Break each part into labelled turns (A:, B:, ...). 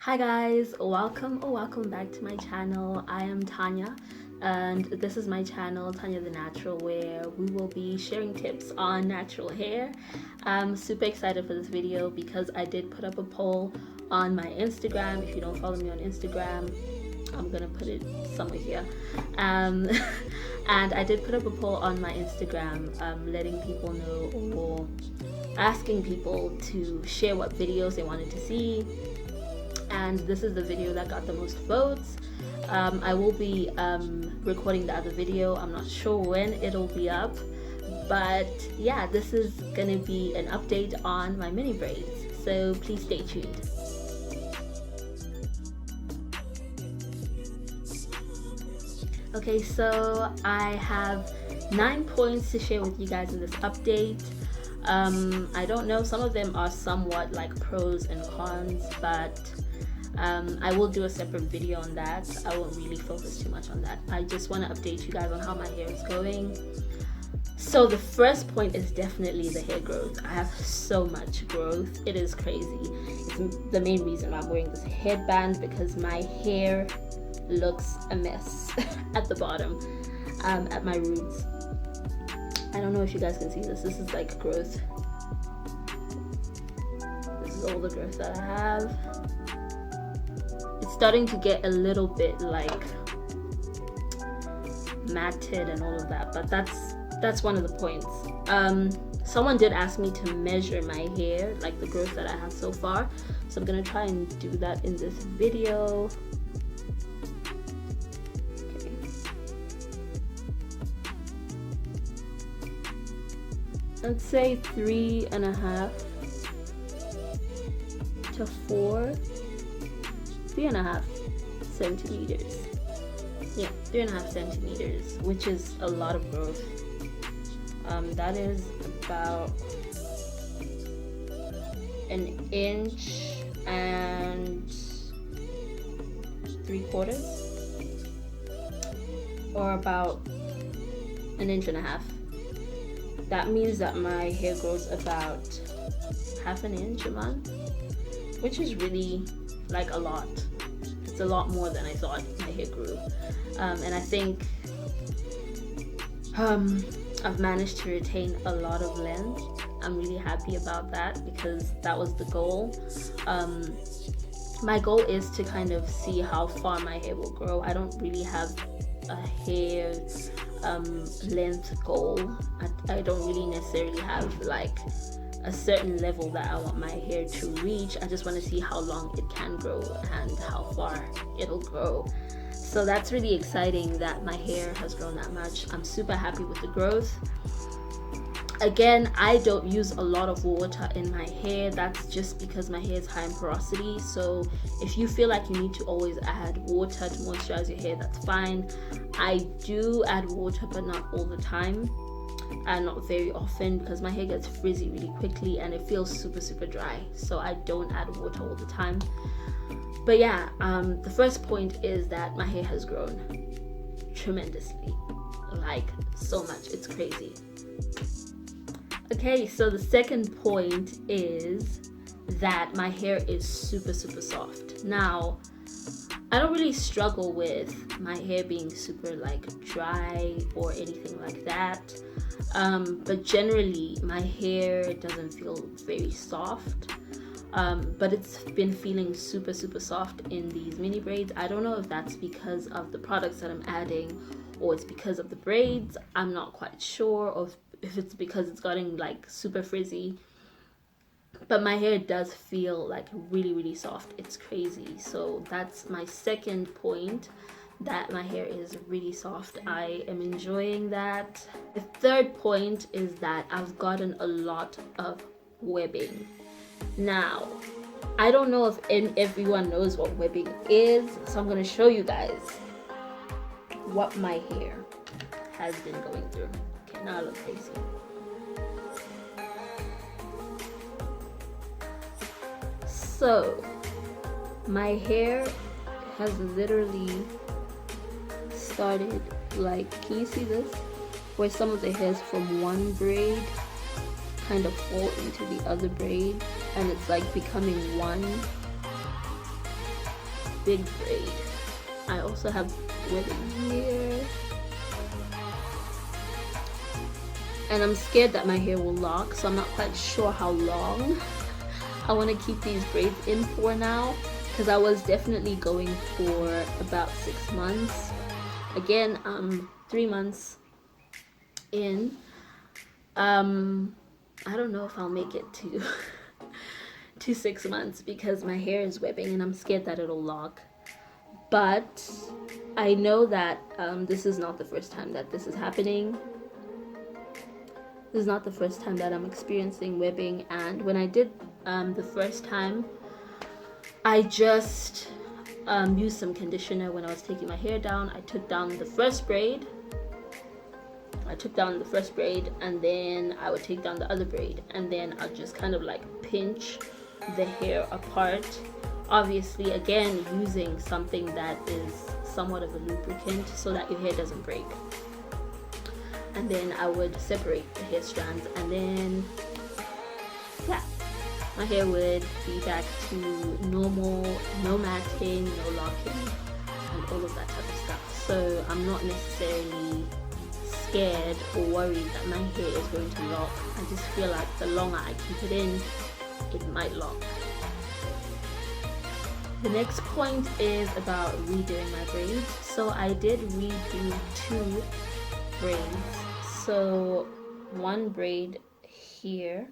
A: Hi guys, welcome or welcome back to my channel. I am Tanya and this is my channel, Tanya the Natural, where we will be sharing tips on natural hair. I'm super excited for this video because I did put up a poll on my Instagram. If you don't follow me on Instagram, I'm gonna put it somewhere here. And I did put up a poll on my Instagram letting people know or asking people to share what videos they wanted to see, and this is the video that got the most votes. I will be recording the other video. I'm not sure when it'll be up, but yeah, this is gonna be an update on my mini braids, so please stay tuned. Okay, so I have 9 points to share with you guys in this update. I don't know, some of them are somewhat like pros and cons, but I will do a separate video on that. I won't really focus too much on that. I just want to update you guys on how my hair is going. So the first point is definitely the hair growth. I have so much growth, it is crazy. It's the main reason why I'm wearing this headband, because my hair looks a mess at the bottom, at my roots. I don't know if you guys can see this. This is like growth. This is all the growth that I have. It's starting to get a little bit like matted and all of that, but that's one of the points. Someone did ask me to measure my hair, like the growth that I have so far, so I'm gonna try and do that in this video. Let's say 3.5 to 3.5 centimeters. Yeah, 3.5 centimeters, which is a lot of growth. That is about 1 inch and 3/4, or about 1.5 inches. That means that my hair grows about 1/2 inch a month, which is really like a lot. It's a lot more than I thought my hair grew. And I think I've managed to retain a lot of length. I'm really happy about that because that was the goal. My goal is to kind of see how far my hair will grow. I don't really have a hair length goal. I don't really necessarily have like a certain level that I want my hair to reach. I just want to see how long it can grow and how far it'll grow. So that's really exciting that my hair has grown that much. I'm super happy with the growth. Again, I don't use a lot of water in my hair. That's just because my hair is high in porosity. So if you feel like you need to always add water to moisturize your hair, that's fine. I do add water, but not all the time and not very often, because my hair gets frizzy really quickly and it feels super dry. So I don't add water all the time. But yeah, the first point is that my hair has grown tremendously, like so much. It's crazy. Okay, so the second point is that my hair is super soft. Now, I don't really struggle with my hair being super like dry or anything like that, but generally my hair doesn't feel very soft, but it's been feeling super soft in these mini braids. I don't know if that's because of the products that I'm adding or it's because of the braids. I'm not quite sure, or if it's because it's gotten like super frizzy, but my hair does feel like really soft. It's crazy. So that's my second point, that my hair is really soft. I am enjoying that. The third point is that I've gotten a lot of webbing. Now, I don't know if everyone knows what webbing is, so I'm going to show you guys what my hair has been going through. Okay, now I look crazy. So my hair has literally started, like, can you see this, where some of the hairs from one braid kind of fall into the other braid and it's like becoming one. big braid. I also have webbing here. And I'm scared that my hair will lock, so I'm not quite sure how long I want to keep these braids in for now, because I was definitely going for about 6 months. Again, 3 months in. I don't know if I'll make it to to 6 months because my hair is webbing and I'm scared that it'll lock. But I know that this is not the first time that this is happening. This is not the first time that I'm experiencing webbing, and when I did the first time, I just used some conditioner when I was taking my hair down. I took down the first braid, and then I would take down the other braid, and then I'll just kind of like pinch the hair apart. Obviously, again, using something that is somewhat of a lubricant so that your hair doesn't break. And then I would separate the hair strands, and then yeah, my hair would be back to normal, no matting, no locking, and all of that type of stuff. So I'm not necessarily scared or worried that my hair is going to lock. I just feel like the longer I keep it in, it might lock. The next point is about redoing my braids. So I did redo 2 braids. So one braid here,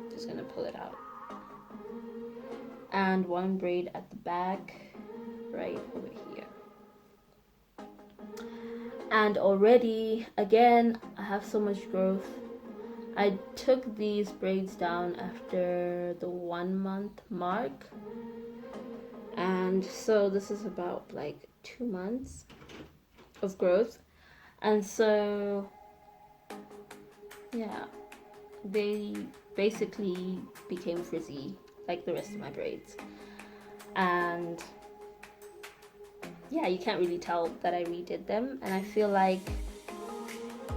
A: just gonna pull it out, and one braid at the back right over here. And already, again, I have so much growth. I took these braids down after the 1 month mark, and so this is about like 2 months of growth. And so yeah, they basically became frizzy like the rest of my braids. And yeah, you can't really tell that I redid them, and I feel like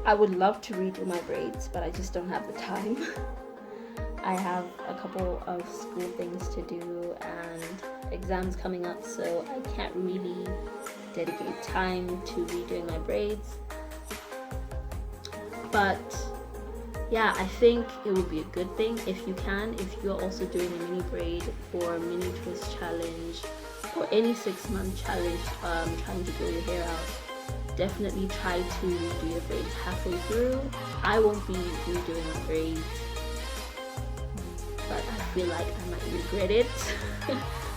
A: I would love to redo my braids, but I just don't have the time. I have a couple of school things to do and exams coming up, so I can't really dedicate time to redoing my braids. But yeah, I think it would be a good thing if you can, if you're also doing a mini braid or mini twist challenge or any 6-month challenge, trying to grow your hair out, definitely try to redo your braids halfway through. I won't be redoing my braids, but I feel like I might regret it.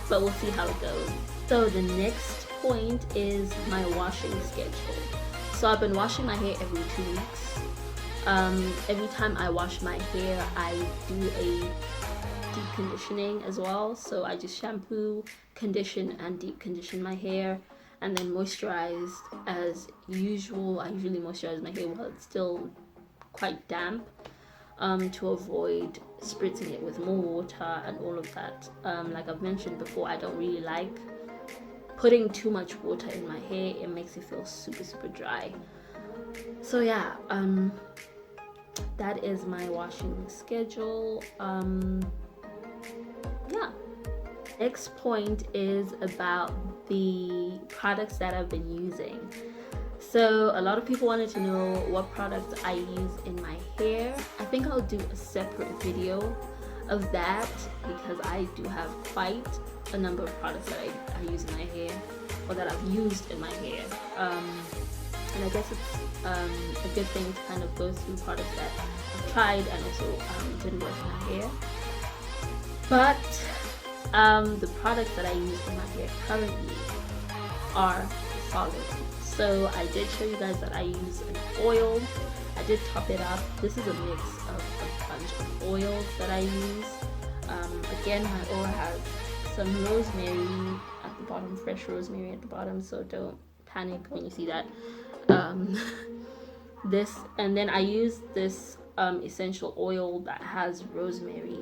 A: But we'll see how it goes. So the next point is my washing schedule. So I've been washing my hair every 2 weeks. Every time I wash my hair, I do a deep conditioning as well. So I just shampoo, condition, and deep condition my hair, and then moisturize as usual. I usually moisturize my hair while it's still quite damp, to avoid spritzing it with more water and all of that. Like I've mentioned before, I don't really like putting too much water in my hair. It makes it feel super dry. So yeah, that is my washing schedule. Yeah. Next point is about the products that I've been using. So a lot of people wanted to know what products I use in my hair. I think I'll do a separate video of that because I do have quite a number of products that I use in my hair, or that I've used in my hair. And I guess it's a good thing to kind of go through products that I've tried and also didn't work in my hair. But the products that I use in my hair currently are solid. So I did show you guys that I use an oil. I did top it up. This is a mix of a bunch of oils that I use. Again, my oil has some rosemary at the bottom, fresh rosemary at the bottom, so don't panic when you see that. This, and then I use this essential oil that has rosemary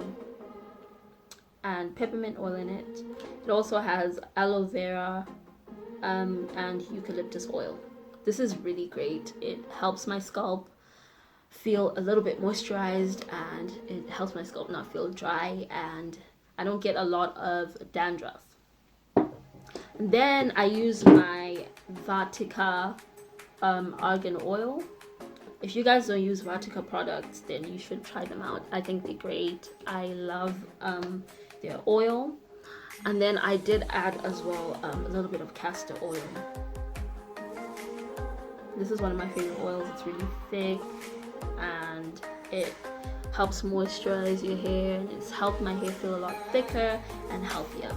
A: and peppermint oil in it. It also has aloe vera and eucalyptus oil. This is really great. It helps my scalp feel a little bit moisturized, and it helps my scalp not feel dry, and I don't get a lot of dandruff. And then I use my Vatica argan oil. If you guys don't use Vatica products, then you should try them out. I think they're great. I love their oil. And then I did add as well a little bit of castor oil. This is one of my favorite oils. It's really thick and it helps moisturize your hair, and it's helped my hair feel a lot thicker and healthier.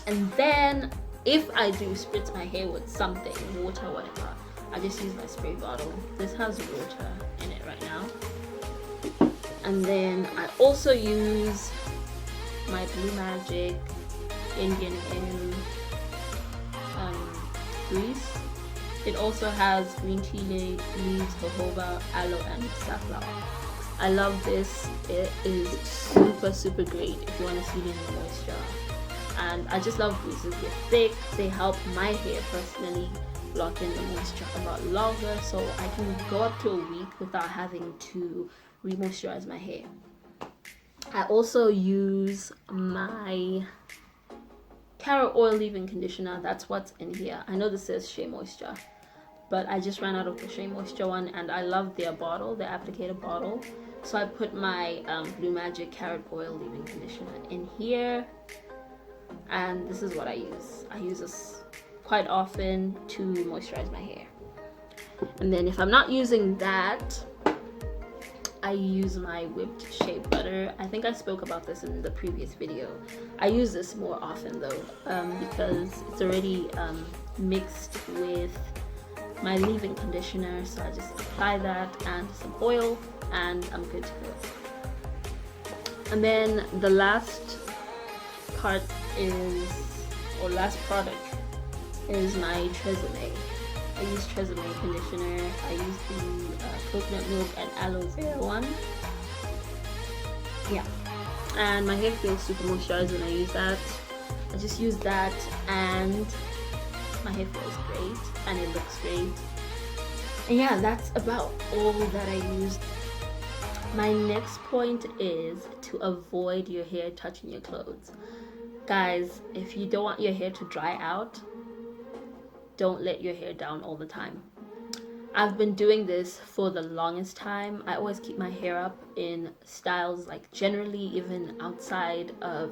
A: And then if I do spritz my hair with something, water, whatever, I just use my spray bottle. This has water in it right now. And then I also use my Blue Magic Indian Hemp grease. It also has green tea leaves, jojoba, aloe, and safflower. I love this. It is super great if you want to sweeten your moisture. And I just love greases. They're thick. They help my hair personally lock in the moisture a lot longer, so I can go up to a week without having to re-moisturize my hair. I also use my carrot oil leave-in conditioner. That's what's in here. I know this says Shea Moisture, but I just ran out of the Shea Moisture one, and I love their bottle, their applicator bottle. So I put my Blue Magic carrot oil leave-in conditioner in here, and this is what I use. I use this quite often to moisturize my hair. And then if I'm not using that, I use my whipped shea butter. I think I spoke about this in the previous video. I use this more often though, because it's already mixed with my leave-in conditioner, so I just apply that and some oil and I'm good to go. And then the last part is, or last product is my Tresemme. I use Tresemme conditioner. I use the coconut milk and aloe vera one. Yeah, and my hair feels super moisturized when I use that. I just use that and my hair feels great and it looks great. And yeah, that's about all that I used. My next point is to avoid your hair touching your clothes. Guys, if you don't want your hair to dry out, don't let your hair down all the time. I've been doing this for the longest time. I always keep my hair up in styles, like generally even outside of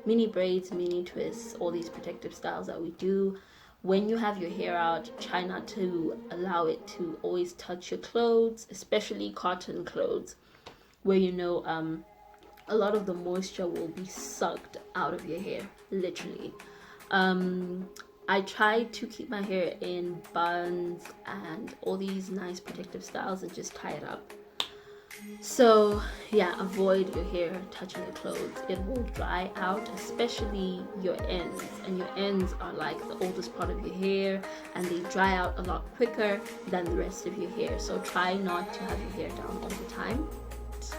A: mini braids, mini twists, all these protective styles that we do. When you have your hair out, try not to allow it to always touch your clothes, especially cotton clothes, where you know a lot of the moisture will be sucked out of your hair, literally. I try to keep my hair in buns and all these nice protective styles and just tie it up. So yeah, avoid your hair touching your clothes. It will dry out, especially your ends, and your ends are like the oldest part of your hair and they dry out a lot quicker than the rest of your hair. So try not to have your hair down all the time.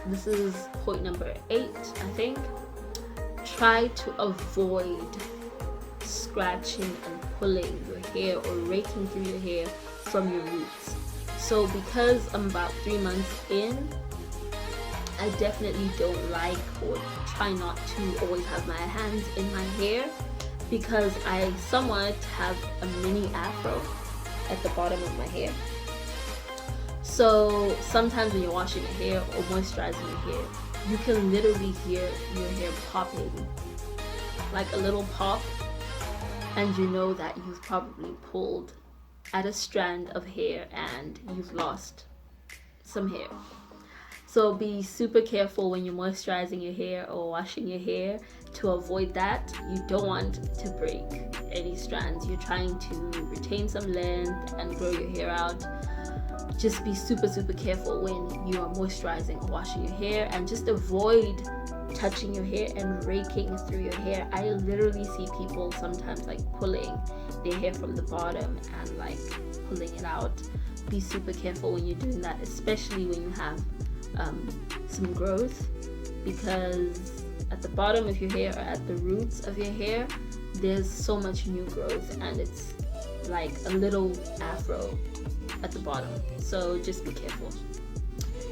A: This is point number 8, I think. Try to avoid scratching and pulling your hair or raking through your hair from your roots. So because I'm about 3 months in, I definitely don't like or try not to always have my hands in my hair, because I somewhat have a mini afro at the bottom of my hair. So sometimes when you're washing your hair or moisturizing your hair, you can literally hear your hair popping, like a little pop, and you know that you've probably pulled at a strand of hair and you've lost some hair. So be super careful when you're moisturizing your hair or washing your hair to avoid that. You don't want to break any strands. You're trying to retain some length and grow your hair out. Just be super careful when you are moisturizing or washing your hair, and just avoid touching your hair and raking through your hair. I literally see people sometimes like pulling their hair from the bottom and like pulling it out. Be super careful when you're doing that, especially when you have some growth, because at the bottom of your hair or at the roots of your hair, there's so much new growth and it's like a little afro at the bottom. So just be careful.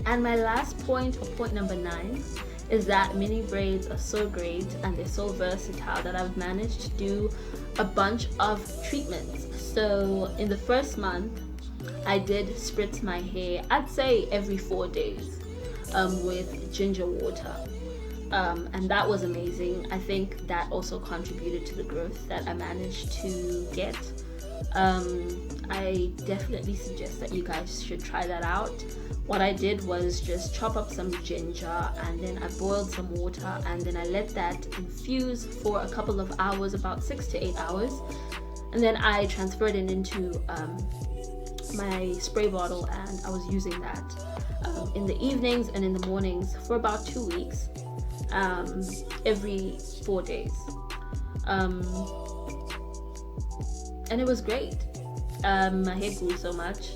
A: And my last point, or point number 9, is that mini braids are so great and they're so versatile that I've managed to do a bunch of treatments. So in the first month, I did spritz my hair, I'd say every 4 days, with ginger water. And that was amazing. I think that also contributed to the growth that I managed to get. I definitely suggest that you guys should try that out. What I did was just chop up some ginger, and then I boiled some water, and then I let that infuse for a couple of hours, about 6 to 8 hours, and then I transferred it into my spray bottle, and I was using that in the evenings and in the mornings for about 2 weeks, every 4 days, and it was great. My hair grew so much.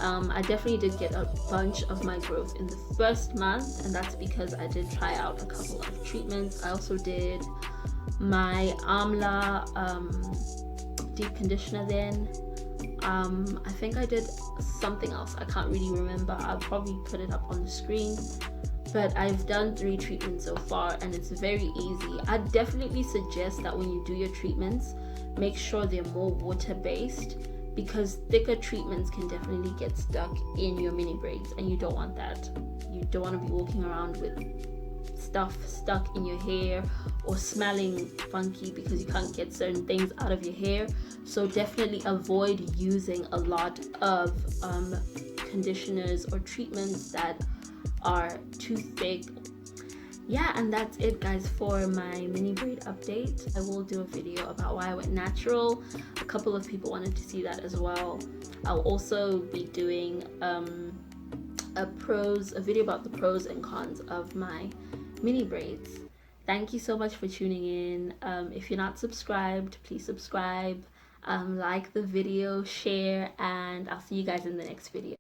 A: I definitely did get a bunch of my growth in the first month, and that's because I did try out a couple of treatments. I also did my Amla deep conditioner then. I think I did something else. I can't really remember. I'll probably put it up on the screen. But I've done 3 treatments so far, and it's very easy. I definitely suggest that when you do your treatments, make sure they're more water-based, because thicker treatments can definitely get stuck in your mini braids, and you don't want that. You don't want to be walking around with stuff stuck in your hair or smelling funky because you can't get certain things out of your hair. So definitely avoid using a lot of conditioners or treatments that are too thick. Yeah, and that's it, guys, for my mini braid update. I will do a video about why I went natural. A couple of people wanted to see that as well. I'll also be doing a video about the pros and cons of my mini braids. Thank you so much for tuning in. If you're not subscribed, please subscribe, like the video, share, and I'll see you guys in the next video.